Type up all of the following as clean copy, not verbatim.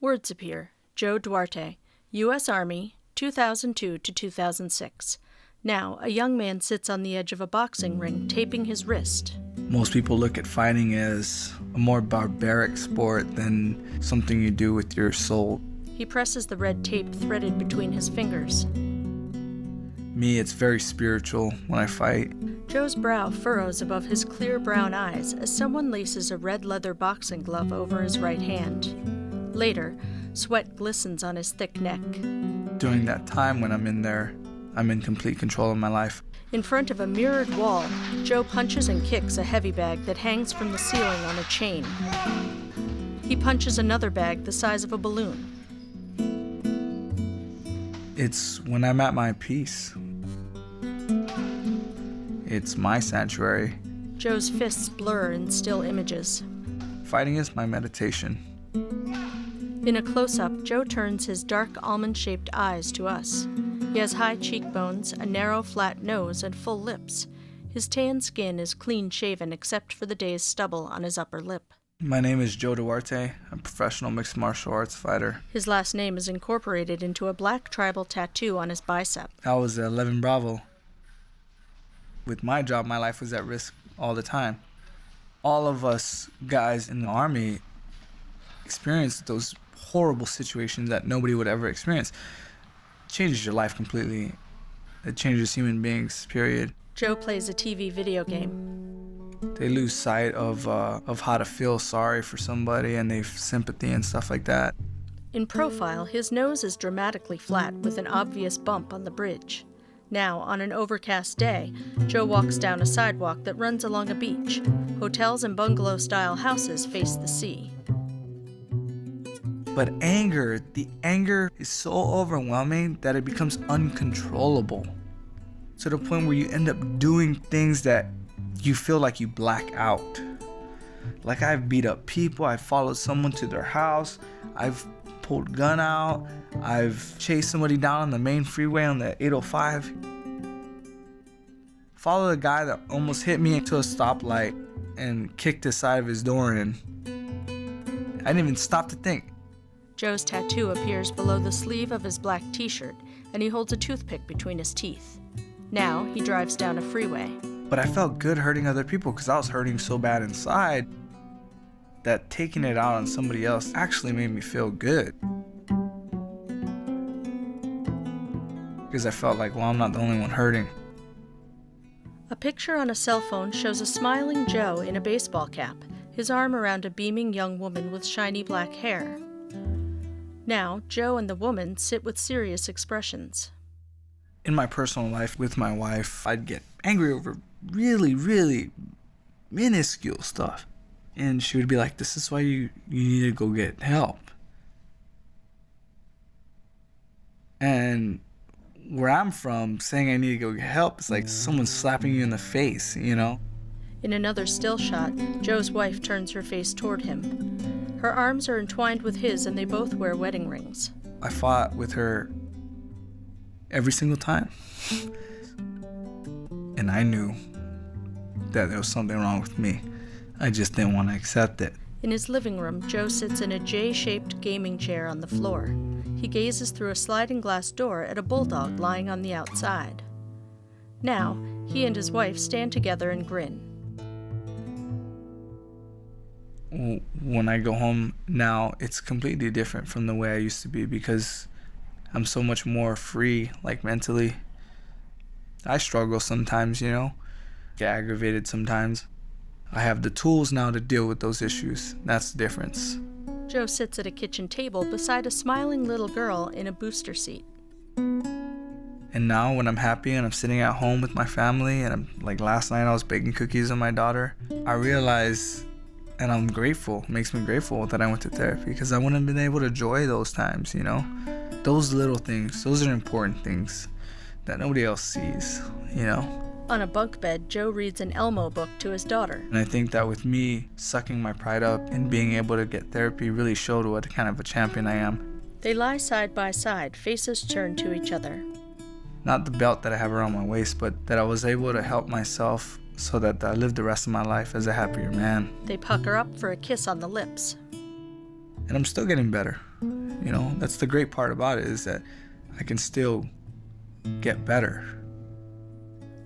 Words appear. Joe Duarte, U.S. Army, 2002 to 2006. Now, a young man sits on the edge of a boxing ring, taping his wrist. Most people look at fighting as a more barbaric sport than something you do with your soul. He presses the red tape threaded between his fingers. Me, it's very spiritual when I fight. Joe's brow furrows above his clear brown eyes as someone laces a red leather boxing glove over his right hand. Later, sweat glistens on his thick neck. During that time when I'm in there, I'm in complete control of my life. In front of a mirrored wall, Joe punches and kicks a heavy bag that hangs from the ceiling on a chain. He punches another bag the size of a balloon. It's when I'm at my peace. It's my sanctuary. Joe's fists blur in still images. Fighting is my meditation. In a close-up, Joe turns his dark almond-shaped eyes to us. He has high cheekbones, a narrow, flat nose, and full lips. His tan skin is clean-shaven except for the day's stubble on his upper lip. My name is Joe Duarte. I'm a professional mixed martial arts fighter. His last name is incorporated into a black tribal tattoo on his bicep. I was 11 Bravo. With my job, my life was at risk all the time. All of us guys in the Army experienced those horrible situations that nobody would ever experience. It changes your life completely. It changes human beings, period. Joe plays a TV video game. They lose sight of how to feel sorry for somebody, and they sympathy and stuff like that. In profile, his nose is dramatically flat with an obvious bump on the bridge. Now, on an overcast day, Joe walks down a sidewalk that runs along a beach. Hotels and bungalow-style houses face the sea. But the anger is so overwhelming that it becomes uncontrollable. To the point where you end up doing things that you feel like you black out. Like I've beat up people, I've followed someone to their house, I've pulled gun out, I've chased somebody down on the main freeway on the 805. Followed a guy that almost hit me into a stoplight and kicked the side of his door in. I didn't even stop to think. Joe's tattoo appears below the sleeve of his black t-shirt, and he holds a toothpick between his teeth. Now, he drives down a freeway. But I felt good hurting other people because I was hurting so bad inside that taking it out on somebody else actually made me feel good. Because I felt like, well, I'm not the only one hurting. A picture on a cell phone shows a smiling Joe in a baseball cap, his arm around a beaming young woman with shiny black hair. Now, Joe and the woman sit with serious expressions. In my personal life with my wife, I'd get angry over really, really minuscule stuff. And she would be like, this is why you need to go get help. And where I'm from, saying I need to go get help is like someone slapping you in the face, you know? In another still shot, Joe's wife turns her face toward him. Her arms are entwined with his and they both wear wedding rings. I fought with her every single time. And I knew that there was something wrong with me. I just didn't want to accept it. In his living room, Joe sits in a J-shaped gaming chair on the floor. He gazes through a sliding glass door at a bulldog lying on the outside. Now, he and his wife stand together and grin. When I go home now, it's completely different from the way I used to be because I'm so much more free, like mentally. I struggle sometimes, you know, get aggravated sometimes. I have the tools now to deal with those issues. That's the difference. Joe sits at a kitchen table beside a smiling little girl in a booster seat. And now when I'm happy and I'm sitting at home with my family and I'm like last night I was baking cookies with my daughter, I realize, and I'm grateful, it makes me grateful that I went to therapy because I wouldn't have been able to enjoy those times, you know? Those little things, those are important things that nobody else sees, you know? On a bunk bed, Joe reads an Elmo book to his daughter. And I think that with me sucking my pride up and being able to get therapy really showed what kind of a champion I am. They lie side by side, faces turned to each other. Not the belt that I have around my waist, but that I was able to help myself so that I live the rest of my life as a happier man. They pucker up for a kiss on the lips. And I'm still getting better. You know, that's the great part about it, is that I can still get better.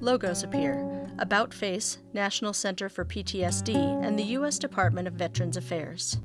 Logos appear: About Face, National Center for PTSD, and the U.S. Department of Veterans Affairs.